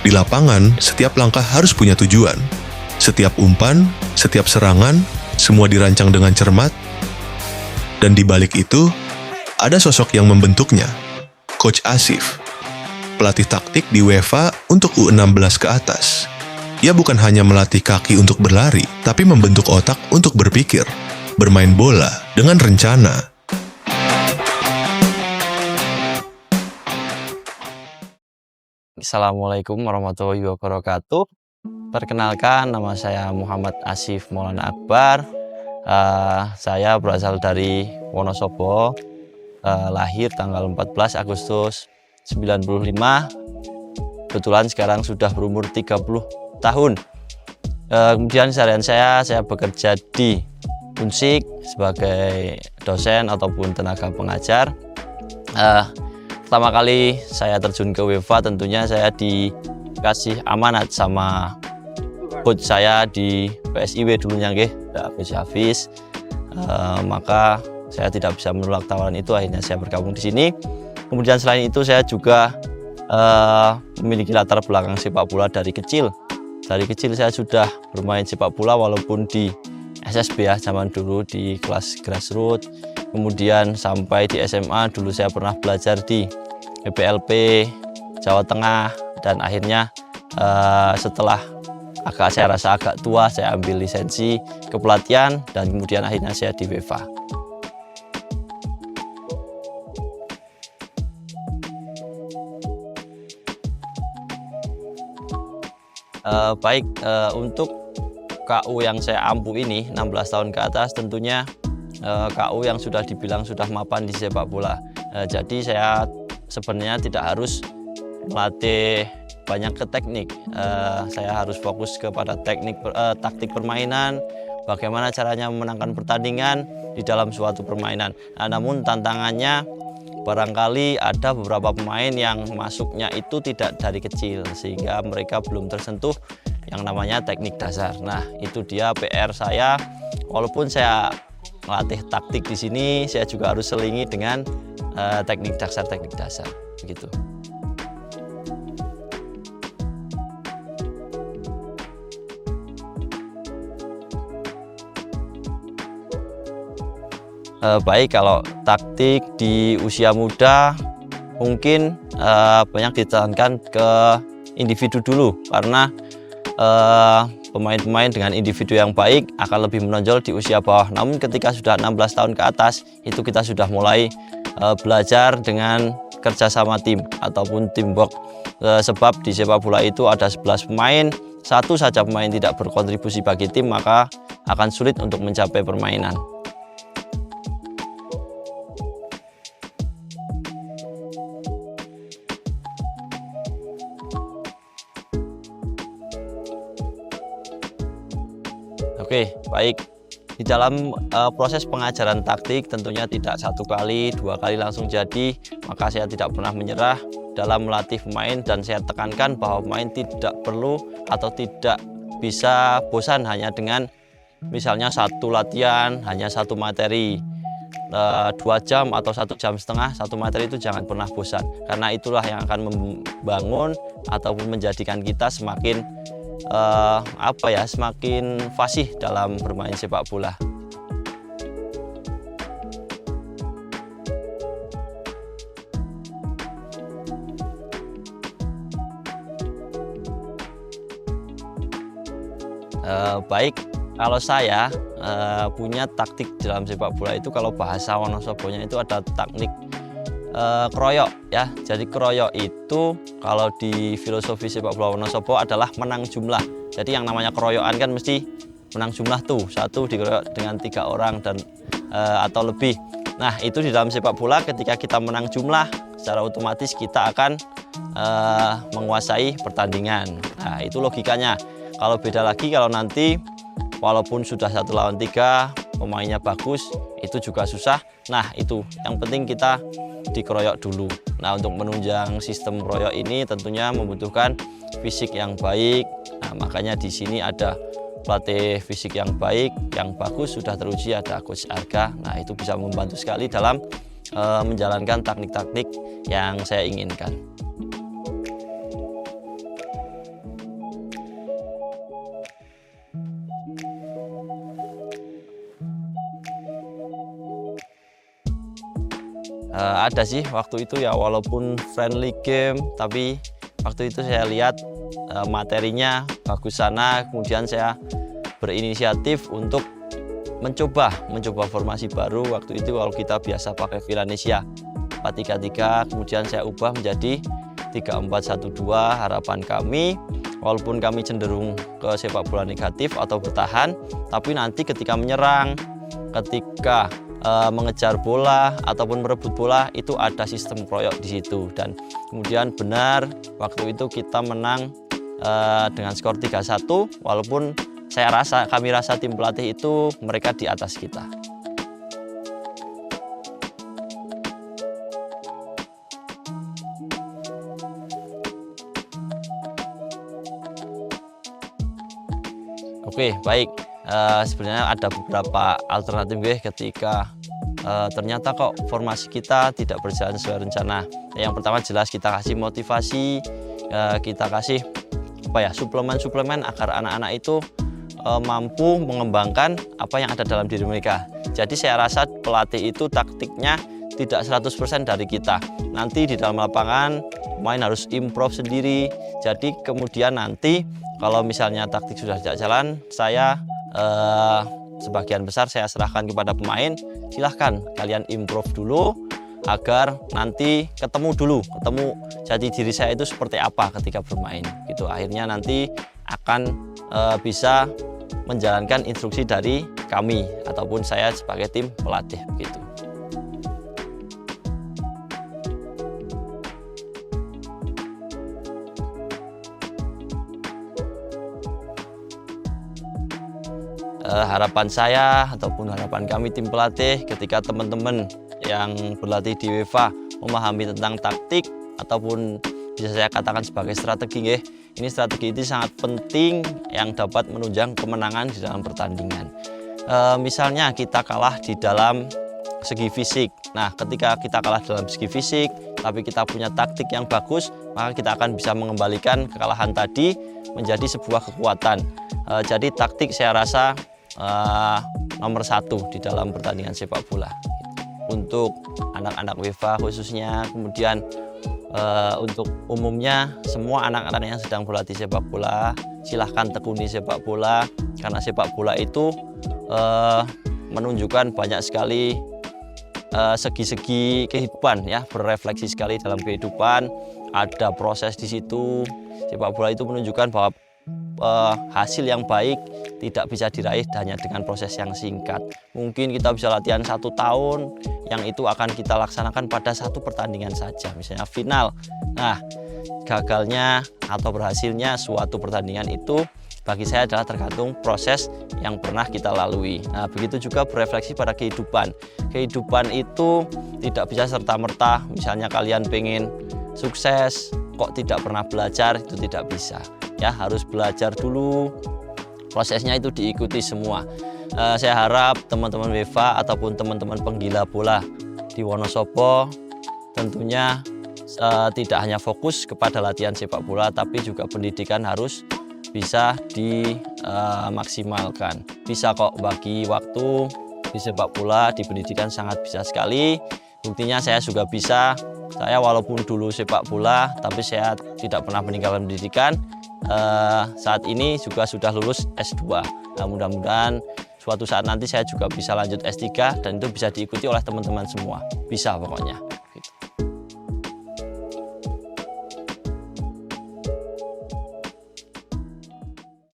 Di lapangan, setiap langkah harus punya tujuan. Setiap umpan, setiap serangan, semua dirancang dengan cermat. Dan di balik itu, ada sosok yang membentuknya, Coach Asif, pelatih taktik di UEFA untuk U16 ke atas. Ia bukan hanya melatih kaki untuk berlari, tapi membentuk otak untuk berpikir, bermain bola dengan rencana. Assalamualaikum warahmatullahi wabarakatuh. Perkenalkan, nama saya Muhammad Asif Maulana Akbar. Saya berasal dari Wonosobo, lahir tanggal 14 Agustus 95. Kebetulan sekarang sudah berumur 30 tahun. Kemudian seharian saya bekerja di Unsik sebagai dosen ataupun tenaga pengajar. Pertama kali saya terjun ke UEFA, tentunya saya dikasih amanat sama coach saya di PSIW dulunya, Coach Hafiz. Maka saya tidak bisa menolak tawaran itu, akhirnya saya bergabung di sini. Kemudian selain itu saya juga memiliki latar belakang sepak bola dari kecil. Dari kecil saya sudah bermain sepak bola walaupun di SSB zaman dulu di kelas grassroots. Kemudian sampai di SMA dulu saya pernah belajar di PPLP Jawa Tengah, dan akhirnya setelah saya rasa agak tua, saya ambil lisensi kepelatihan dan kemudian akhirnya saya di UEFA. Untuk KU yang saya ampu ini 16 tahun ke atas, tentunya KU yang sudah dibilang sudah mapan di sepak bola. Jadi saya sebenarnya tidak harus melatih banyak ke teknik. Saya harus fokus kepada taktik permainan, bagaimana caranya memenangkan pertandingan di dalam suatu permainan. Namun tantangannya barangkali ada beberapa pemain yang masuknya itu tidak dari kecil, sehingga mereka belum tersentuh yang namanya teknik dasar. Nah, itu dia PR saya. Walaupun saya melatih taktik di sini, saya juga harus selingi dengan teknik dasar begitu. Kalau taktik di usia muda mungkin banyak ditekankan ke individu dulu, karena pemain-pemain dengan individu yang baik akan lebih menonjol di usia bawah. Namun ketika sudah 16 tahun ke atas, itu kita sudah mulai belajar dengan kerjasama tim ataupun teamwork. Sebab di sepak bola itu ada 11 pemain, satu saja pemain tidak berkontribusi bagi tim, maka akan sulit untuk mencapai permainan. Di dalam proses pengajaran taktik tentunya tidak satu kali, dua kali langsung jadi, maka saya tidak pernah menyerah dalam melatih pemain, dan saya tekankan bahwa pemain tidak perlu atau tidak bisa bosan hanya dengan misalnya satu latihan, hanya satu materi 2 jam atau 1,5 jam, satu materi itu jangan pernah bosan, karena itulah yang akan membangun ataupun menjadikan kita semakin semakin fasih dalam bermain sepak bola. Kalau saya punya taktik dalam sepak bola itu, kalau bahasa Wonosobonya itu ada teknik keroyok ya. Jadi keroyok itu kalau di filosofi sepak bola Wonosobo adalah menang jumlah. Jadi yang namanya keroyokan kan mesti menang jumlah tuh, satu dikeroyok dengan 3 orang dan atau lebih. Nah, itu di dalam sepak bola ketika kita menang jumlah, secara otomatis kita akan menguasai pertandingan. Nah, itu logikanya. Kalau beda lagi kalau nanti walaupun sudah 1 lawan 3, pemainnya bagus, itu juga susah. Nah, itu yang penting kita dikeroyok dulu. Nah, untuk menunjang sistem keroyok ini tentunya membutuhkan fisik yang baik. Nah, makanya di sini ada pelatih fisik yang baik, yang bagus, sudah teruji, ada Coach Arga. Nah, itu bisa membantu sekali dalam menjalankan teknik-teknik yang saya inginkan. Ada sih waktu itu ya, walaupun friendly game, tapi waktu itu saya lihat materinya bagus sana, kemudian saya berinisiatif untuk mencoba formasi baru. Waktu itu kalau kita biasa pakai Villanesia 4-3-3, kemudian saya ubah menjadi 3-4-1-2. Harapan kami, walaupun kami cenderung ke sepak bola negatif atau bertahan, tapi nanti ketika menyerang, ketika mengejar bola ataupun merebut bola, itu ada sistem kroyok di situ. Dan kemudian benar waktu itu kita menang dengan skor 3-1, walaupun kami rasa tim pelatih itu mereka di atas kita. Oke, baik. Sebenarnya ada beberapa alternatif ketika ternyata kok formasi kita tidak berjalan sesuai rencana. Yang pertama jelas kita kasih motivasi, kita kasih suplemen-suplemen agar anak-anak itu mampu mengembangkan apa yang ada dalam diri mereka. Jadi saya rasa pelatih itu taktiknya tidak 100% dari kita. Nanti di dalam lapangan pemain harus improve sendiri. Jadi kemudian nanti kalau misalnya taktik sudah tidak jalan, saya sebagian besar saya serahkan kepada pemain. Silahkan kalian improve dulu agar nanti ketemu jati diri saya itu seperti apa ketika bermain gitu. Akhirnya nanti akan bisa menjalankan instruksi dari kami ataupun saya sebagai tim pelatih begitu. Harapan saya ataupun harapan kami tim pelatih ketika teman-teman yang berlatih di UEFA memahami tentang taktik ataupun bisa saya katakan sebagai strategi. Ini strategi itu sangat penting yang dapat menunjang kemenangan di dalam pertandingan. Misalnya kita kalah di dalam segi fisik. Nah, ketika kita kalah dalam segi fisik tapi kita punya taktik yang bagus, maka kita akan bisa mengembalikan kekalahan tadi menjadi sebuah kekuatan. Jadi taktik saya rasa nomor 1 di dalam pertandingan sepak bola untuk anak-anak UEFA khususnya. Kemudian untuk umumnya semua anak-anak yang sedang berlatih sepak bola, silahkan tekuni sepak bola, karena sepak bola itu menunjukkan banyak sekali segi-segi kehidupan ya, berefleksi sekali dalam kehidupan. Ada proses di situ. Sepak bola itu menunjukkan bahwa hasil yang baik tidak bisa diraih hanya dengan proses yang singkat. Mungkin kita bisa latihan 1 tahun, yang itu akan kita laksanakan pada 1 pertandingan saja, misalnya final. Nah, gagalnya atau berhasilnya suatu pertandingan itu bagi saya adalah tergantung proses yang pernah kita lalui. Nah, begitu juga berefleksi pada kehidupan. Kehidupan itu tidak bisa serta-merta, misalnya kalian pengen sukses kok tidak pernah belajar, itu tidak bisa. Ya, harus belajar dulu, prosesnya itu diikuti semua. Saya harap teman-teman UEFA ataupun teman-teman penggila bola di Wonosobo tentunya tidak hanya fokus kepada latihan sepak bola, tapi juga pendidikan harus bisa dimaksimalkan. Bisa kok bagi waktu di sepak bola, di pendidikan sangat bisa sekali. Buktinya saya juga bisa. Saya walaupun dulu sepak bola, tapi saya tidak pernah meninggalkan pendidikan. Saat ini juga sudah lulus S2. Nah, mudah-mudahan suatu saat nanti saya juga bisa lanjut S3 dan itu bisa diikuti oleh teman-teman semua. Bisa pokoknya.